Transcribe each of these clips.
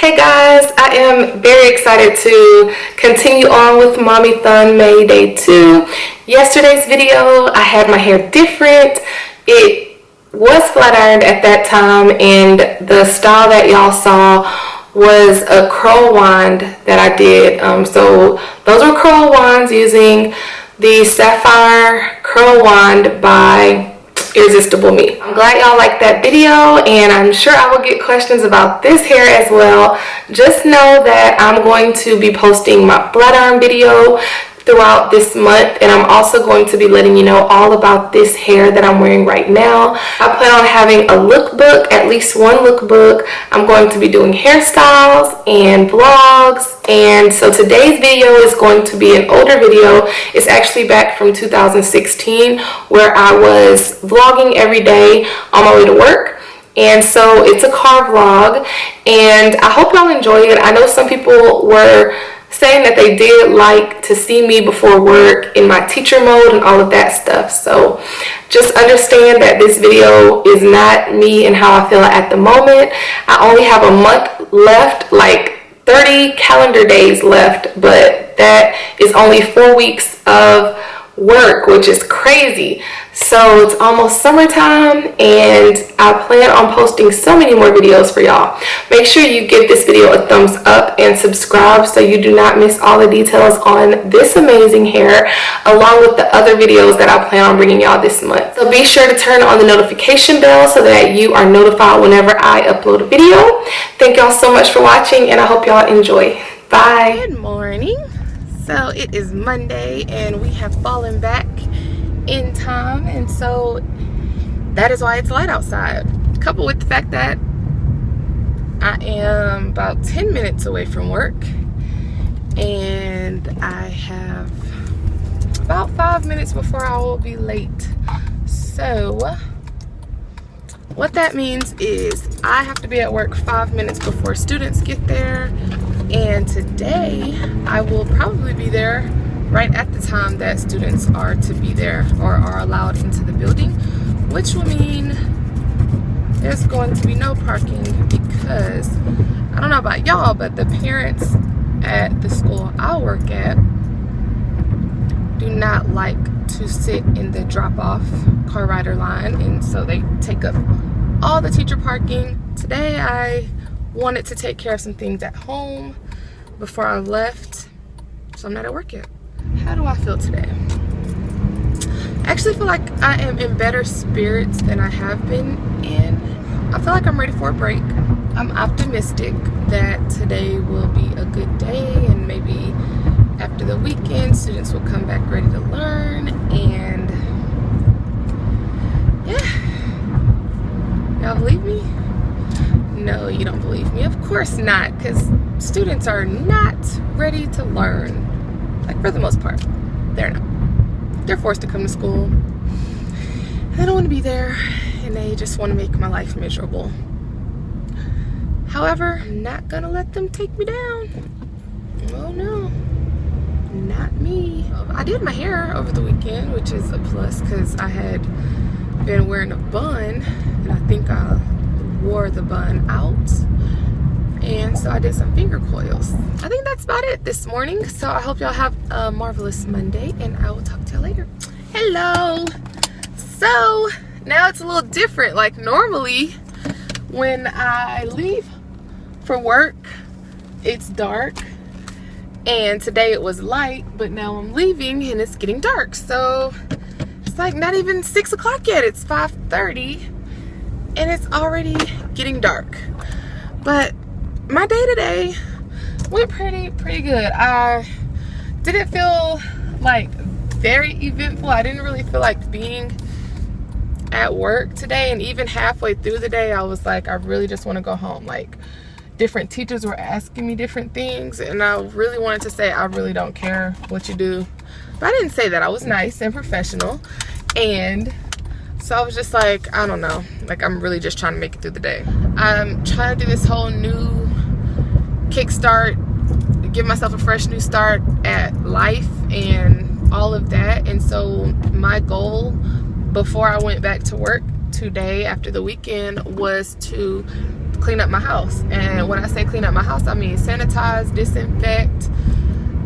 Hey guys, I am very excited to continue on with Mommython May Day 2. Yesterday's video, I had my hair different. It was flat ironed at that time, and the style that y'all saw was a curl wand that I did. So those were curl wands using the Sapphire Curl Wand by Irresistible Me. I'm glad y'all liked that video, and I'm sure I will get questions about this hair as well. Just know that I'm going to be posting my flat iron video throughout this month, and I'm also going to be letting you know all about this hair that I'm wearing right now. I plan on having a lookbook, at least one lookbook. I'm going to be doing hairstyles and vlogs, and so today's video is going to be an older video. It's actually back from 2016 where I was vlogging every day on my way to work. And so it's a car vlog, and I hope y'all enjoy it. I know some people were saying that they did like to see me before work in my teacher mode and all of that stuff. So just understand that this video is not me and how I feel at the moment. I only have a month left, like 30 calendar days left, but that is only 4 weeks of work, which is crazy. So it's almost summertime, and I plan on posting so many more videos for y'all. Make sure you give this video a thumbs up and subscribe so you do not miss all the details on this amazing hair, along with the other videos that I plan on bringing y'all this month. So be sure to turn on the notification bell so that you are notified whenever I upload a video. Thank y'all so much for watching, and I hope y'all enjoy. Bye. Good morning. So it is Monday, and we have fallen back in time, and so that is why it's light outside, coupled with the fact that I am about 10 minutes away from work, and I have about 5 minutes before I will be late. So what that means is I have to be at work 5 minutes before students get there, and today I will probably be there right at the time that students are to be there or are allowed into the building, which will mean there's going to be no parking, because I don't know about y'all, but the parents at the school I work at do not like to sit in the drop-off car rider line, and so they take up all the teacher parking. Today I wanted to take care of some things at home before I left, so I'm not at work yet. How do I feel today? I actually feel like I am in better spirits than I have been in. I feel like I'm ready for a break. I'm optimistic that today will be a good day, and maybe after the weekend students will come back ready to learn, and yeah. Y'all believe me? No, you don't believe me. Of course not, because students are not ready to learn. Like, for the most part, they're not. They're forced to come to school. They don't want to be there, and they just want to make my life miserable. However, I'm not gonna let them take me down. Oh no, not me. I did my hair over the weekend, which is a plus, because I had been wearing a bun, and I think I wore the bun out. And so I did some finger coils. I think that's about it this morning. So I hope y'all have a marvelous Monday, and I will talk to y'all later. Hello. So now it's a little different. Like, normally when I leave for work, it's dark, and today it was light, but now I'm leaving and it's getting dark. So it's like not even 6 o'clock yet. It's 5:30 and it's already getting dark. But my day today went pretty good. I didn't feel like very eventful. I didn't really feel like being at work today, and even halfway through the day I was like, I really just want to go home. Like, different teachers were asking me different things, and I really wanted to say, I really don't care what you do, but I didn't say that. I was nice and professional, and so I was just like, I don't know, like, I'm really just trying to make it through the day. I'm trying to do this whole new kickstart, give myself a fresh new start at life and all of that. And so my goal before I went back to work today after the weekend was to clean up my house. And when I say clean up my house, I mean sanitize, disinfect,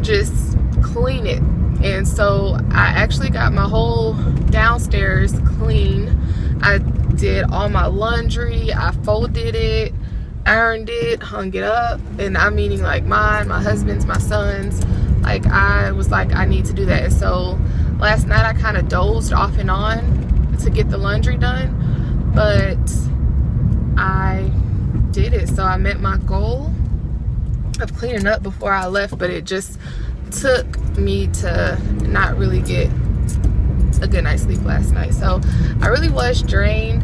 just clean it. And so I actually got my whole downstairs clean. I did all my laundry, I folded it, ironed it, hung it up, and I'm meaning like mine, my husband's, my son's. Like I was like, I need to do that. And so last night I kind of dozed off and on to get the laundry done, but I did it. So I met my goal of cleaning up before I left, but it just took me to not really get a good night's sleep last night. So I really was drained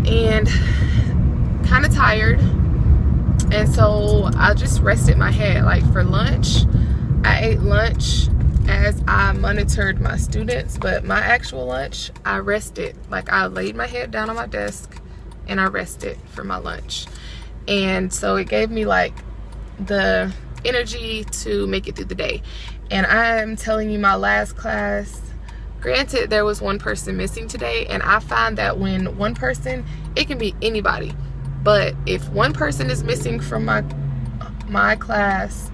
and kind of tired, and so I just rested my head. Like for lunch, I ate lunch as I monitored my students, but my actual lunch, I rested. Like I laid my head down on my desk and I rested for my lunch, and so it gave me like the energy to make it through the day. And I'm telling you, my last class, granted there was one person missing today, and I find that when one person, it can be anybody, but if one person is missing from my class,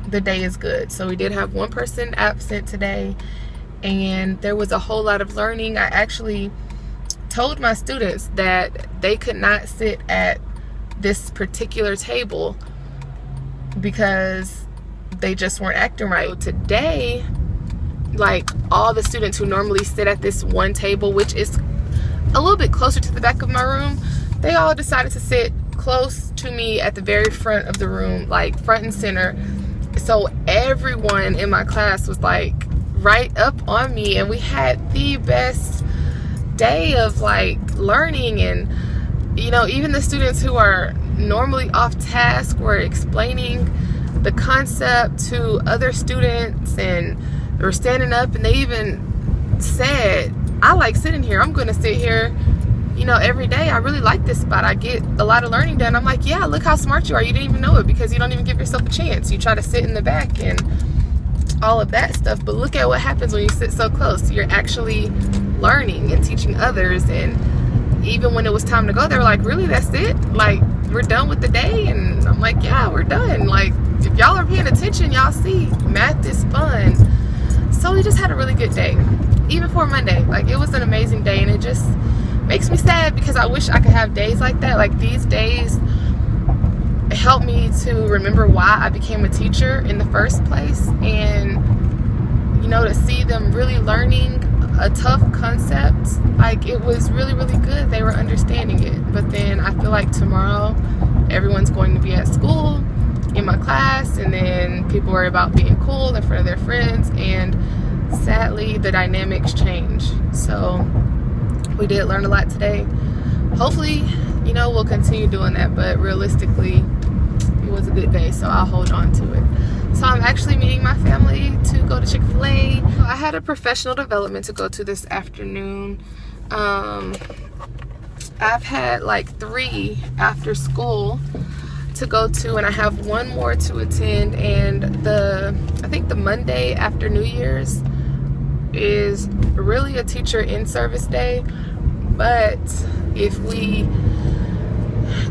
the day is good. So we did have one person absent today, and there was a whole lot of learning. I actually told my students that they could not sit at this particular table because they just weren't acting right. So today, like all the students who normally sit at this one table, which is a little bit closer to the back of my room, they all decided to sit close to me at the very front of the room, like front and center. So everyone in my class was like right up on me, and we had the best day of like learning. And you know, even the students who are normally off task were explaining the concept to other students, and they were standing up, and they even said, I like sitting here, I'm gonna sit here, you know, every day. I really like this spot, I get a lot of learning done. I'm like, yeah, look how smart you are, you didn't even know it because you don't even give yourself a chance. You try to sit in the back and all of that stuff, but look at what happens when you sit so close. You're actually learning and teaching others. And even when it was time to go, they were like, really, that's it? Like, we're done with the day? And I'm like, yeah, we're done. Like, if y'all are paying attention, y'all see math is fun. So we just had a really good day, even for Monday. Like, it was an amazing day, and it just makes me sad because I wish I could have days like that. Like, these days help me to remember why I became a teacher in the first place, and you know, to see them really learning a tough concept, like it was really, really good. They were understanding it. But then I feel like tomorrow everyone's going to be at school in my class, and then people worry about being cool in front of their friends, and sadly the dynamics change. So we did learn a lot today. Hopefully, you know, we'll continue doing that, but realistically it was a good day, so I'll hold on to it. So I'm actually meeting my family to go to Chick-fil-A. I had a professional development to go to this afternoon. I've had like 3 after school to go to, and I have 1 more to attend. And I think the Monday after New Year's is really a teacher in service day. But if we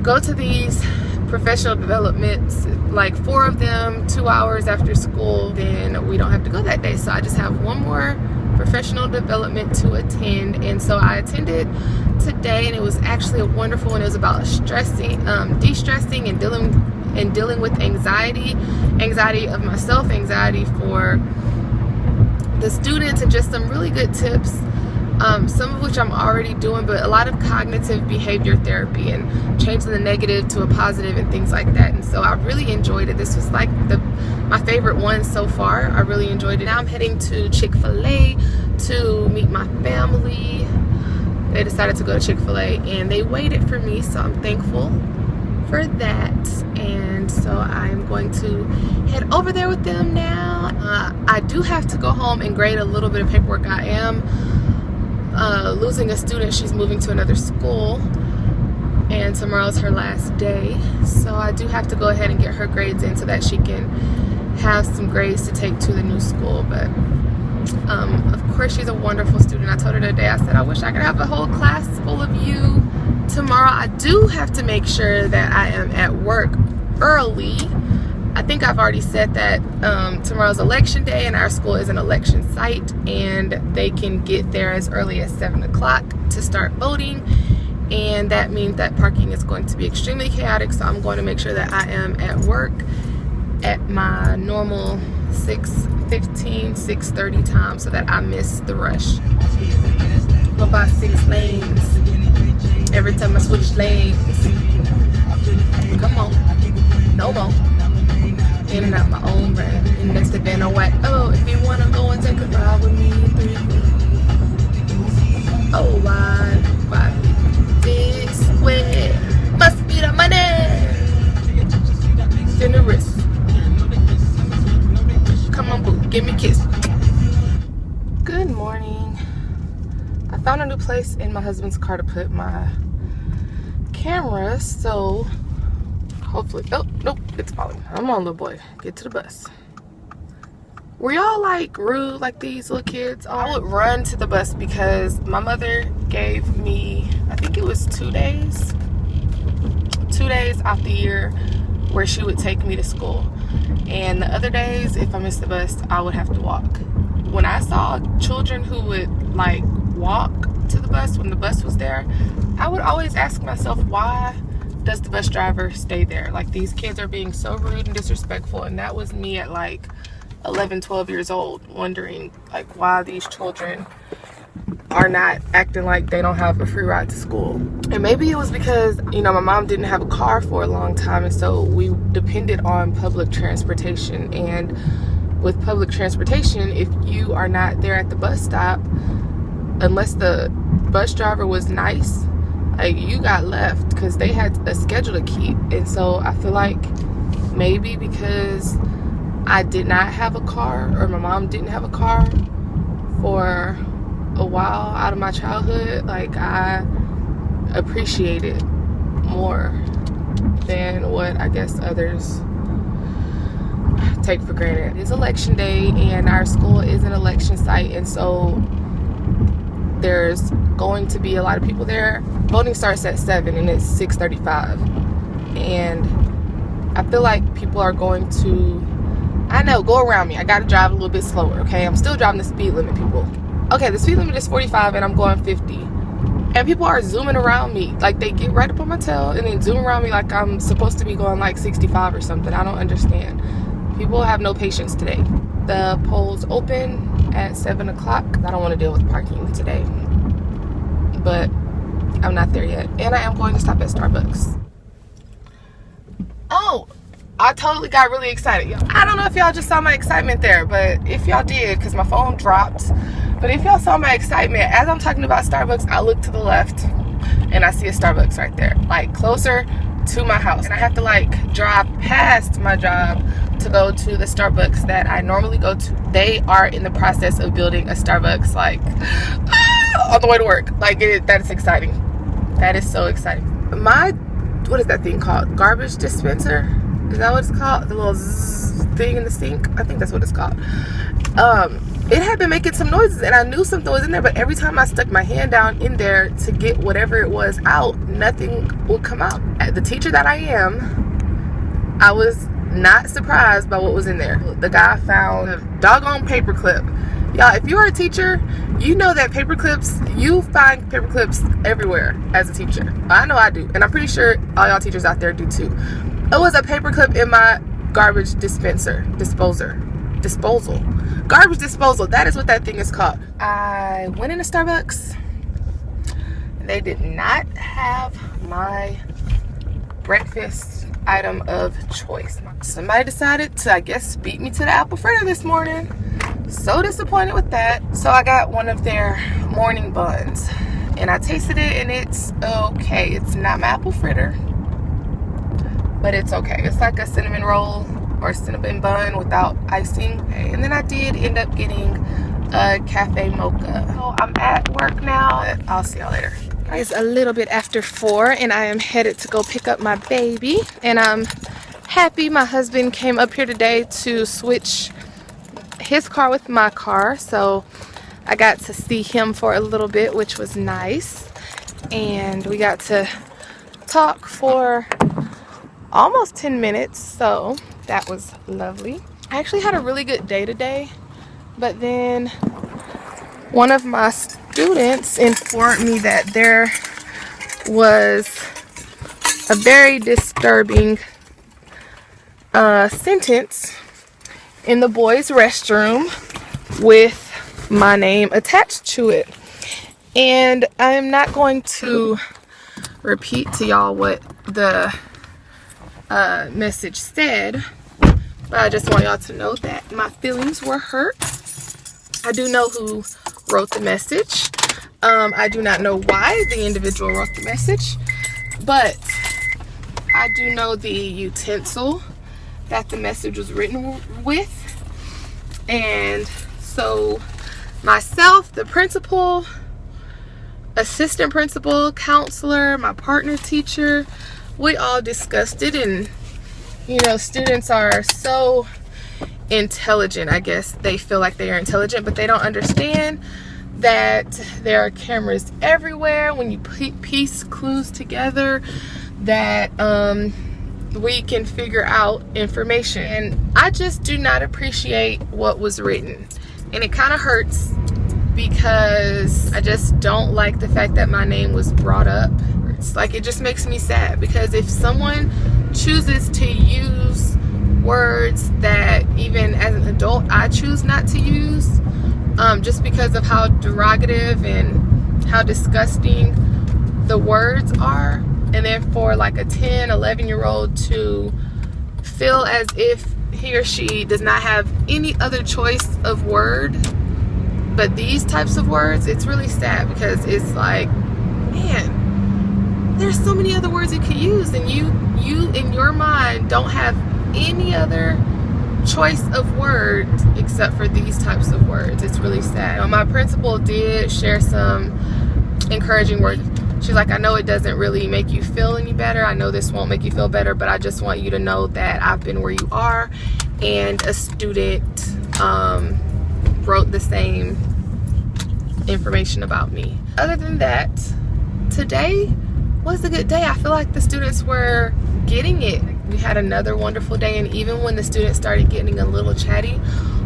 go to these professional developments, like 4 of them 2 hours after school, then we don't have to go that day. So I just have 1 more professional development to attend, and so I attended today, and it was actually a wonderful one. It was about stressing, de-stressing, and dealing with anxiety of myself, anxiety for the students, and just some really good tips, some of which I'm already doing, but a lot of cognitive behavior therapy and changing the negative to a positive and things like that. And so I really enjoyed it. This was like my favorite one so far. I really enjoyed it. Now I'm heading to Chick-fil-A to meet my family. They decided to go to Chick-fil-A, and they waited for me, so I'm thankful for that. And so I'm going to head over there with them now. I do have to go home and grade a little bit of paperwork. I am losing a student. She's moving to another school, and tomorrow's her last day, so I do have to go ahead and get her grades in so that she can have some grades to take to the new school. But Of course, she's a wonderful student. I told her today, I said, I wish I could have a whole class full of you tomorrow. I do have to make sure that I am at work early. I think I've already said that tomorrow's election day and our school is an election site, and they can get there as early as 7 o'clock to start voting. And that means that parking is going to be extremely chaotic, so I'm going to make sure that I am at work at my normal 6:15, 6:30 time so that I miss the rush. Go by 6 lanes every time I switch lanes. Come on, no more. In and out my own brand. And next to Van White. Oh, if you wanna go and take a ride with me, oh, why this way? Must be the money. Generous. Come on, boo, give me a kiss. Good morning. I found a new place in my husband's car to put my camera, so hopefully, oh, nope, it's falling. Come on, little boy, get to the bus. Were y'all like rude like these little kids are? I would run to the bus because my mother gave me, I think it was 2 days out the year where she would take me to school. And the other days, if I missed the bus, I would have to walk. When I saw children who would like walk to the bus when the bus was there, I would always ask myself, why does the bus driver stay there? Like, these kids are being so rude and disrespectful. And that was me at like 11, 12 years old, wondering like why these children are not acting like they don't have a free ride to school. And maybe it was because, you know, my mom didn't have a car for a long time, and so we depended on public transportation. And with public transportation, if you are not there at the bus stop, unless the bus driver was nice, like, you got left because they had a schedule to keep. And so I feel like maybe because I did not have a car, or my mom didn't have a car for a while out of my childhood, like, I appreciate it more than what I guess others take for granted. It's election day and our school is an election site, and so there's going to be a lot of people there. Voting starts at 7 and it's 6:35, and I feel like people are going to, I know, go around me. I gotta drive a little bit slower, okay? I'm still driving the speed limit, people. Okay, the speed limit is 45 and I'm going 50. And people are zooming around me. Like, they get right up on my tail and then zoom around me like I'm supposed to be going like 65 or something. I don't understand. People have no patience today. The polls open at 7 o'clock. I don't want to deal with parking today. But I'm not there yet. And I am going to stop at Starbucks. Oh, I totally got really excited. I don't know if y'all just saw my excitement there, but if y'all did, because my phone dropped. But if y'all saw my excitement, as I'm talking about Starbucks, I look to the left and I see a Starbucks right there, like closer to my house. And I have to like drive past my job to go to the Starbucks that I normally go to. They are in the process of building a Starbucks, like, on the way to work. Like, that is exciting. That is so exciting. What is that thing called? Garbage dispenser? Is that what it's called? The little zzz thing in the sink? I think that's what it's called. It had been making some noises and I knew something was in there, but every time I stuck my hand down in there to get whatever it was out, nothing would come out. The teacher that I am, I was not surprised by what was in there. The guy found a doggone paperclip. Y'all, if you're a teacher, you know that you find paper clips everywhere as a teacher. I know I do, and I'm pretty sure all y'all teachers out there do too. It was a paperclip in my garbage disposal. Garbage disposal, that is what that thing is called. I went into Starbucks and they did not have my breakfast item of choice. Somebody decided to, I guess, beat me to the apple fritter this morning. So disappointed with that. So I got one of their morning buns and I tasted it and it's okay. It's not my apple fritter, but it's okay. It's like a cinnamon roll or cinnamon bun without icing. And then I did end up getting a cafe mocha. So I'm at work now. I'll see y'all later. It's a little bit after 4 and I am headed to go pick up my baby. And I'm happy my husband came up here today to switch his car with my car, so I got to see him for a little bit, which was nice. And we got to talk for almost 10 minutes, so that was lovely. I actually had a really good day today, but then one of my students informed me that there was a very disturbing sentence in the boys' restroom with my name attached to it. And I'm not going to repeat to y'all what the message said, but I just want y'all to know that my feelings were hurt. I do know who wrote the message. I do not know why the individual wrote the message, but I do know the utensil that the message was written with. And so myself, the principal, assistant principal, counselor, my partner teacher, we all discussed it. And you know, students are so intelligent. I guess they feel like they are intelligent, but they don't understand that there are cameras everywhere. When you piece clues together, that we can figure out information. And I just do not appreciate what was written, and it kind of hurts because I just don't like the fact that my name was brought up. It's like, it just makes me sad, because if someone chooses to use words that even as an adult I choose not to use, just because of how derogative and how disgusting the words are, and then for like a 10, 11-year-old to feel as if he or she does not have any other choice of word but these types of words, it's really sad, because it's like, man, there's so many other words you could use, and you in your mind don't have any other choice of words except for these types of words. It's really sad. My principal did share some encouraging words. She's like, I know it doesn't really make you feel any better. I know this won't make you feel better, but I just want you to know that I've been where you are. And a student wrote the same information about me. Other than that, today was a good day. I feel like the students were getting it. We had another wonderful day, and even when the students started getting a little chatty,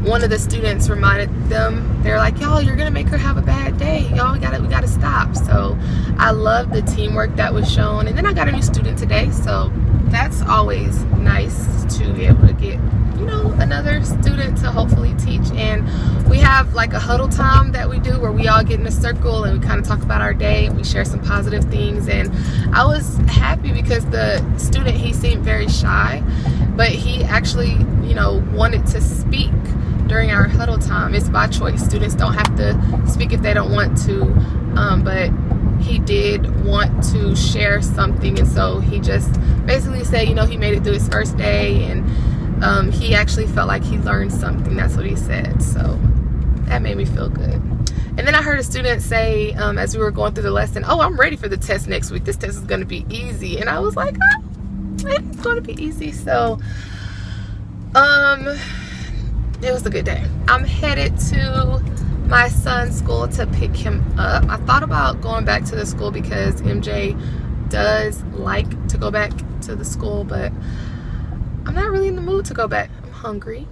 one of the students reminded them, they're like, y'all, you're gonna make her have a bad day. Y'all, we gotta stop. So I love the teamwork that was shown. And then I got a new student today, so that's always nice to be able to get, you know, another student to hopefully teach. And we have like a huddle time that we do where we all get in a circle and we kind of talk about our day and we share some positive things. And I was happy because the student, he seemed very shy, but he actually, you know, wanted to speak during our huddle time. It's by choice. Students don't have to speak if they don't want to, but he did want to share something, and so he just basically said, you know, he made it through his first day, and he actually felt like he learned something. That's what he said. So that made me feel good. And then I heard a student say, as we were going through the lesson, oh, I'm ready for the test next week. This test is going to be easy. And I was like, oh, it's going to be easy. So it was a good day. I'm headed to my son's school to pick him up. I thought about going back to the school because MJ does like to go back to the school, but I'm not really in the mood to go back. I'm hungry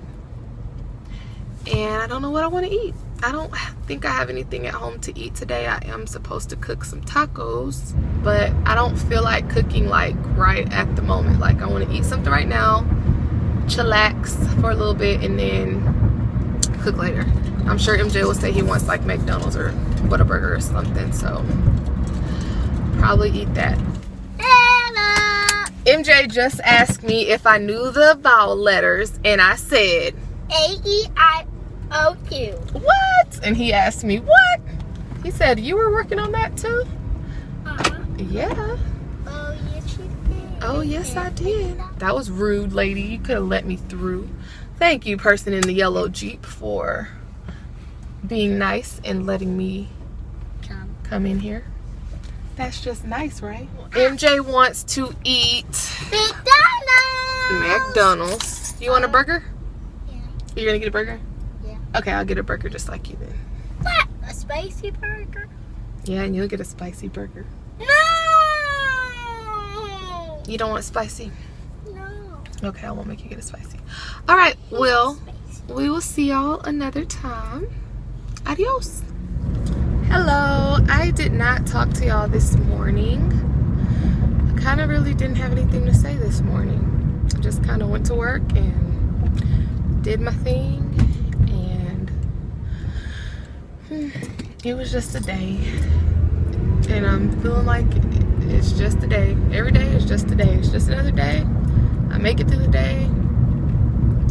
and I don't know what I want to eat. I don't think I have anything at home to eat today. I am supposed to cook some tacos, but I don't feel like cooking like right at the moment. Like, I want to eat something right now, chillax for a little bit, and then cook later. I'm sure MJ will say he wants like McDonald's or Whataburger or something, so probably eat that. MJ just asked me if I knew the vowel letters, and I said A-E-I-O-U. What? And he asked me what? He said, you were working on that too? Yeah. Oh, yes, you did. Oh, yes, I did. That was rude, lady. You could have let me through. Thank you, person in the yellow Jeep, for being nice and letting me come in here. That's just nice, right? MJ wants to eat McDonald's. McDonald's. You want a burger? Yeah. You're gonna get a burger? Yeah. Okay, I'll get a burger just like you then. What? A spicy burger? Yeah, and you'll get a spicy burger. No! You don't want spicy? No. Okay, I won't make you get a spicy. All right, well, Spicy. we will see y'all another time. Adios. Hello, I did not talk to y'all this morning. I kind of really didn't have anything to say this morning. I just kind of went to work and did my thing, and it was just a day. And I'm feeling like it's just a day. Every day is just a day. It's just another day. I make it through the day.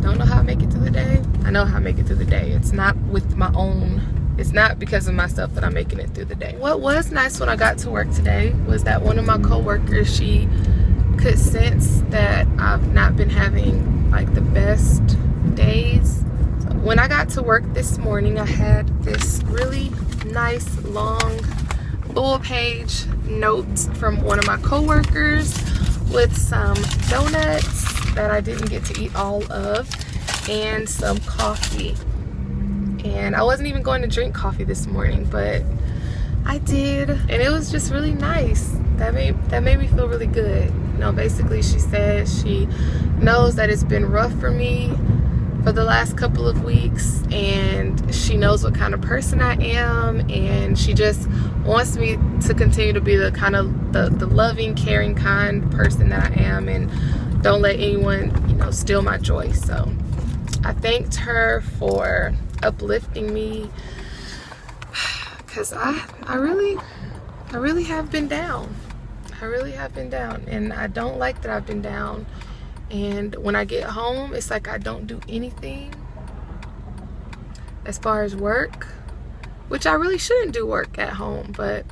Don't know how I make it through the day. I know how I make it through the day. It's not with my own, it's not because of myself that I'm making it through the day. What was nice when I got to work today was that one of my coworkers, she could sense that I've not been having like the best days. So when I got to work this morning, I had this really nice long full page note from one of my coworkers with some donuts that I didn't get to eat all of and some coffee. And I wasn't even going to drink coffee this morning, but I did, and it was just really nice. That made me feel really good. You know, basically she said she knows that it's been rough for me for the last couple of weeks, and she knows what kind of person I am, and she just wants me to continue to be the kind of the loving, caring, kind person that I am, and don't let anyone, you know, steal my joy. So I thanked her for uplifting me, because I really have been down. I really have been down, and I don't like that I've been down. And when I get home, it's like I don't do anything as far as work, which I really shouldn't do work at home, but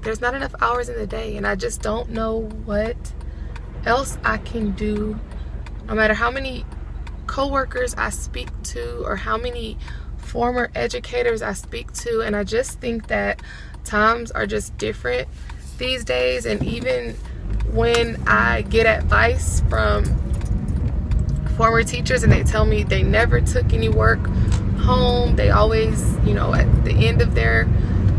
there's not enough hours in the day, and I just don't know what else I can do. No matter how many coworkers I speak to or how many former educators I speak to, and I just think that times are just different these days. And even when I get advice from former teachers and they tell me they never took any work home, they always, you know, at the end of their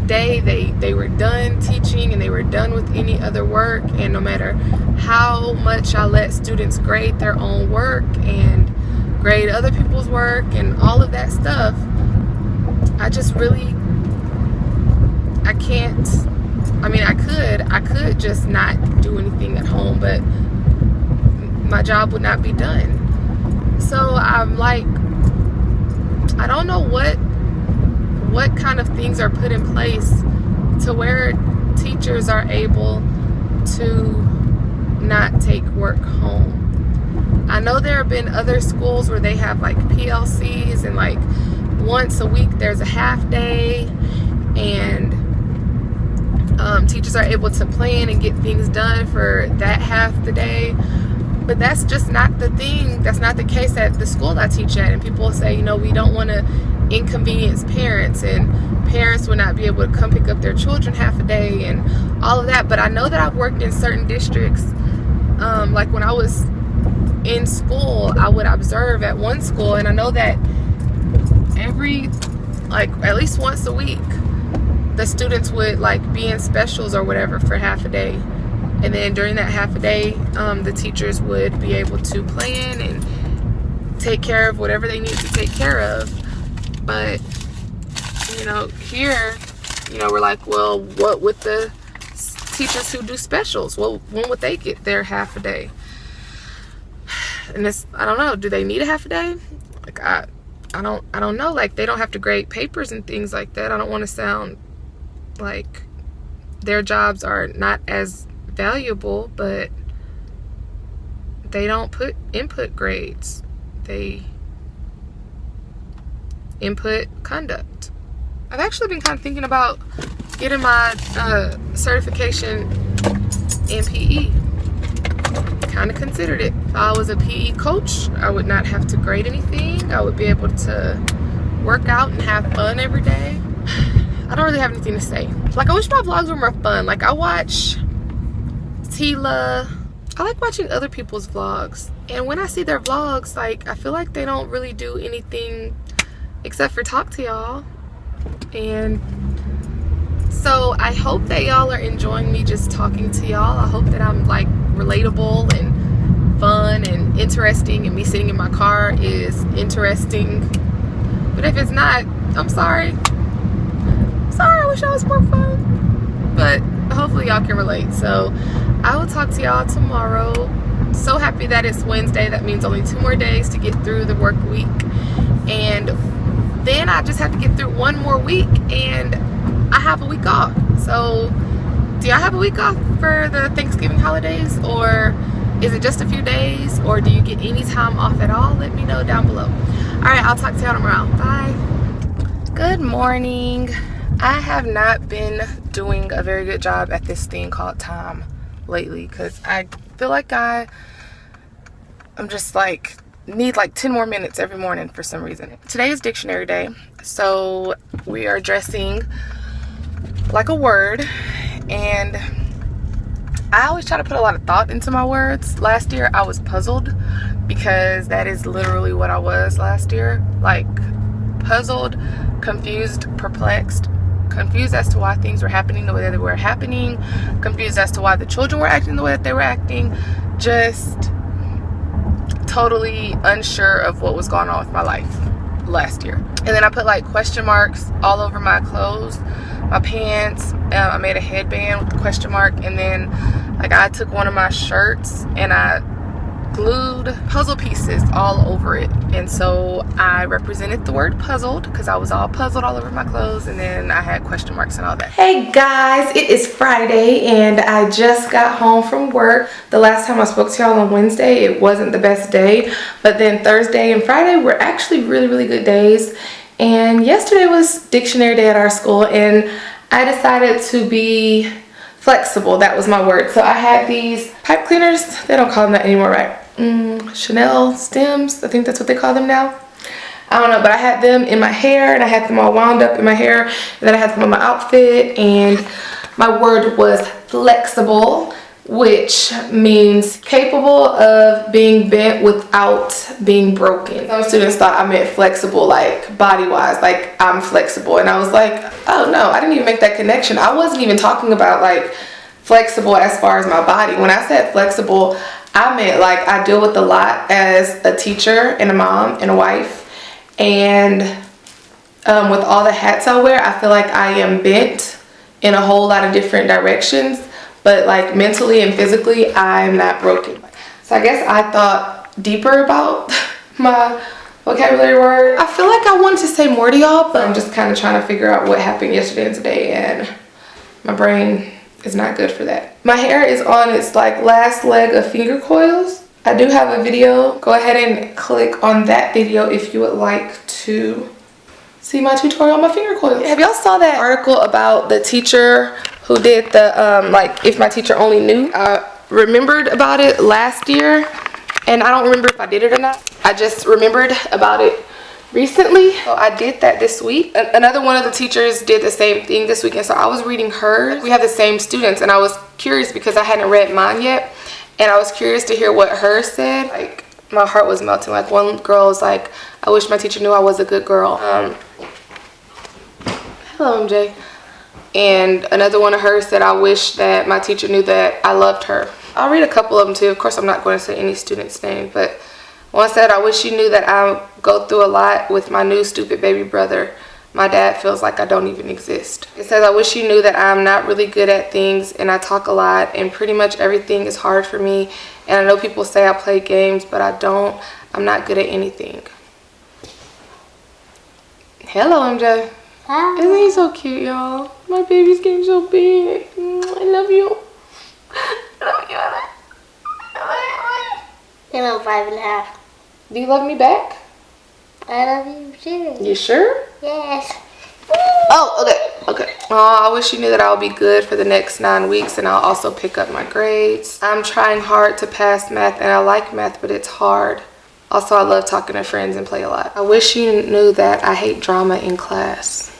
day they were done teaching and they were done with any other work. And no matter how much I let students grade their own work and grade other people's work and all of that stuff, I just really, I can't. I mean, I could just not do anything at home, but my job would not be done. So I'm like, I don't know what kind of things are put in place to where teachers are able to not take work home. I know there have been other schools where they have like PLCs, and like once a week there's a half day, and teachers are able to plan and get things done for that half the day. But that's just not the thing. That's not the case at the school I teach at. And people say, you know, we don't want to inconvenience parents, and parents will not be able to come pick up their children half a day and all of that. But I know that I've worked in certain districts, like when I was in school, I would observe at one school, and I know that at least once a week, the students would like be in specials or whatever for half a day. And then during that half a day, the teachers would be able to plan and take care of whatever they need to take care of. But, you know, here, you know, we're like, well, what with the teachers who do specials? Well, when would they get their half a day? And it's, I don't know, do they need a half a day? Like, I don't know. Like, they don't have to grade papers and things like that. I don't want to sound like their jobs are not as valuable, but they don't put input grades. They input conduct. I've actually been kind of thinking about getting my certification in PE. Kind of considered it. If I was a PE coach, I would not have to grade anything. I would be able to work out and have fun every day. I don't really have anything to say. Like, I wish my vlogs were more fun. Like, I watch Tila. I like watching other people's vlogs. And when I see their vlogs, like, I feel like they don't really do anything except for talk to y'all. And so I hope that y'all are enjoying me just talking to y'all. I hope that I'm like relatable and fun and interesting, and me sitting in my car is interesting. But if it's not, I'm sorry. I wish I was more fun. But hopefully y'all can relate. So I will talk to y'all tomorrow. So happy that it's Wednesday. That means only 2 more days to get through the work week. And then I just have to get through 1 more week and I have a week off. So do y'all have a week off for the Thanksgiving holidays, or is it just a few days, or do you get any time off at all? Let me know down below. All right, I'll talk to y'all tomorrow. Bye. Good morning. I have not been doing a very good job at this thing called time lately, because I feel like I'm just like need like 10 more minutes every morning for some reason. Today is dictionary day, so we are dressing like a word, and I always try to put a lot of thought into my words. Last year I was puzzled, because that is literally what I was last year. Like puzzled, confused, perplexed, confused as to why things were happening the way that they were happening, confused as to why the children were acting the way that they were acting, just totally unsure of what was going on with my life last year. And then I put like question marks all over my clothes, my pants. I made a headband with a question mark, and then like I took one of my shirts and I glued puzzle pieces all over it. And so I represented the word puzzled, because I was all puzzled all over my clothes, and then I had question marks and all that. Hey guys, it is Friday and I just got home from work. The last time I spoke to y'all on Wednesday, it wasn't the best day, but then Thursday and Friday were actually really good days. And yesterday was dictionary day at our school, and I decided to be flexible. That was my word. So I had these pipe cleaners. They don't call them that anymore, right? Chanel stems, I think that's what they call them now. I don't know, but I had them in my hair, and I had them all wound up in my hair, and then I had them on my outfit, and my word was flexible, which means capable of being bent without being broken. Some students thought I meant flexible like body-wise, like I'm flexible, and I was like, oh no, I didn't even make that connection. I wasn't even talking about like flexible as far as my body. When I said flexible, I meant like I deal with a lot as a teacher and a mom and a wife, and with all the hats I wear, I feel like I am bent in a whole lot of different directions, but like mentally and physically I'm not broken. So I guess I thought deeper about my vocabulary word. I feel like I wanted to say more to y'all, but I'm just kind of trying to figure out what happened yesterday and today, and my brain is not good for that. My hair is on its like last leg of finger coils. I do have a video. Go ahead and click on that video if you would like to see my tutorial on my finger coils. Have y'all saw that article about the teacher who did the like if my teacher only knew? I remembered about it last year, and I don't remember if I did it or not. I just remembered about it recently. So I did that this week. Another one of the teachers did the same thing this week, and so I was reading hers. We have the same students, and I was curious because I hadn't read mine yet, and I was curious to hear what hers said. Like my heart was melting. Like one girl was like, I wish my teacher knew I was a good girl. Hello MJ. And another one of hers said, I wish that my teacher knew that I loved her. I'll read a couple of them too. Of course I'm not going to say any student's name, but one said, I wish you knew that I go through a lot with my new stupid baby brother. My dad feels like I don't even exist. It says, I wish you knew that I'm not really good at things, and I talk a lot, and pretty much everything is hard for me. And I know people say I play games, but I don't. I'm not good at anything. Hello, MJ. Hi. Isn't he so cute, y'all? My baby's getting so big. I love you. I love you. I love you. You know, 5.5. Do you love me back? I love you too. You sure? Yes. Oh, okay. I wish you knew that I'll be good for the next 9 weeks, and I'll also pick up my grades. I'm trying hard to pass math, and I like math, but it's hard. Also, I love talking to friends and play a lot. I wish you knew that I hate drama in class.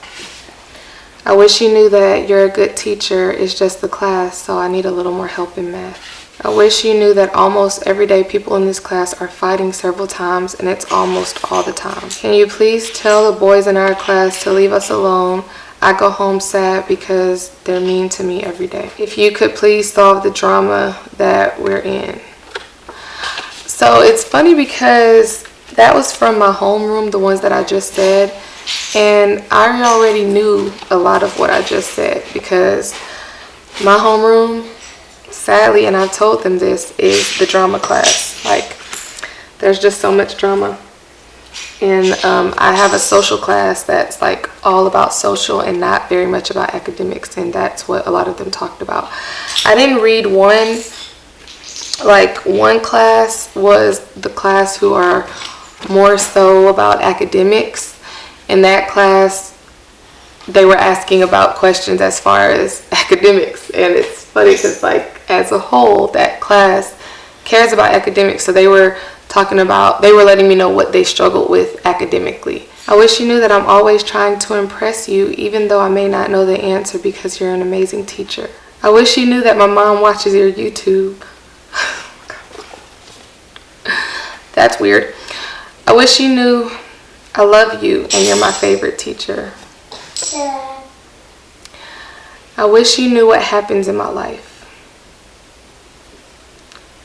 I wish you knew that you're a good teacher. It's just the class, so I need a little more help in math. I wish you knew that almost every day people in this class are fighting several times, and it's almost all the time. Can you please tell the boys in our class to leave us alone? I go home sad because they're mean to me every day. If you could please solve the drama that we're in. So it's funny because that was from my homeroom, the ones that I just said. And I already knew a lot of what I just said because my homeroom, sadly, and I've told them this, is the drama class. Like, there's just so much drama. And I have a social class that's like all about social and not very much about academics, and that's what a lot of them talked about. I didn't read one class was the class who are more so about academics. In that class, they were asking about questions as far as academics, and it's funny because like as a whole, that class cares about academics, so they were letting me know what they struggled with academically. I wish you knew that I'm always trying to impress you, even though I may not know the answer because you're an amazing teacher. I wish you knew that my mom watches your YouTube. That's weird. I wish you knew I love you and you're my favorite teacher. I wish you knew what happens in my life.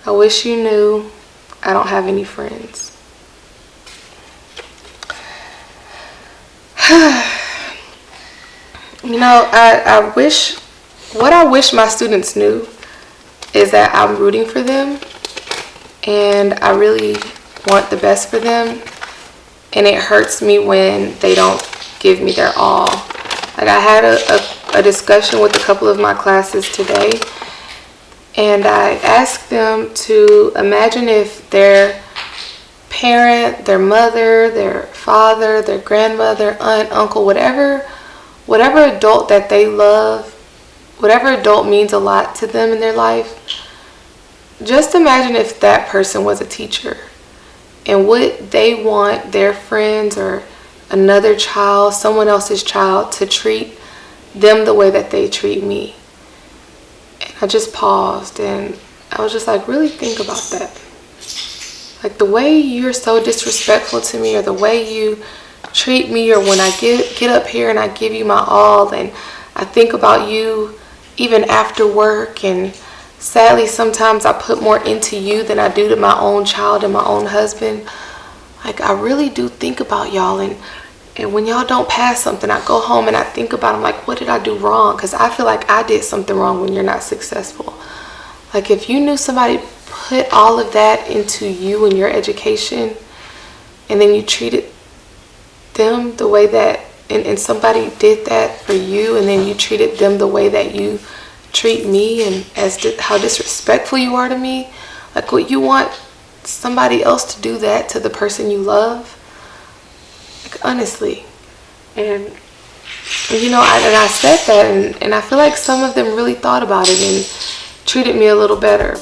I wish you knew I don't have any friends. You know, I wish my students knew is that I'm rooting for them and I really want the best for them, and it hurts me when they don't give me their all. Like, I had a discussion with a couple of my classes today, and I asked them to imagine if their parent, their mother, their father, their grandmother, aunt, uncle, whatever adult that they love, whatever adult means a lot to them in their life, just imagine if that person was a teacher, and would they want their friends or another child, someone else's child, to treat them the way that they treat me? And I just paused and I was just like, really think about that. Like, the way you're so disrespectful to me, or the way you treat me, or when I get up here and I give you my all and I think about you even after work, and sadly sometimes I put more into you than I do to my own child and my own husband. Like, I really do think about y'all, and when y'all don't pass something, I go home and I think about, I'm like, what did I do wrong? Because I feel like I did something wrong when you're not successful. Like, if you knew somebody put all of that into you and your education, and then you treated them the way that, and somebody did that for you, and then you treated them the way that you treat me, and how disrespectful you are to me, like, what you want somebody else to do that to the person you love? Like, honestly. And you know, I said that, and I feel like some of them really thought about it and treated me a little better.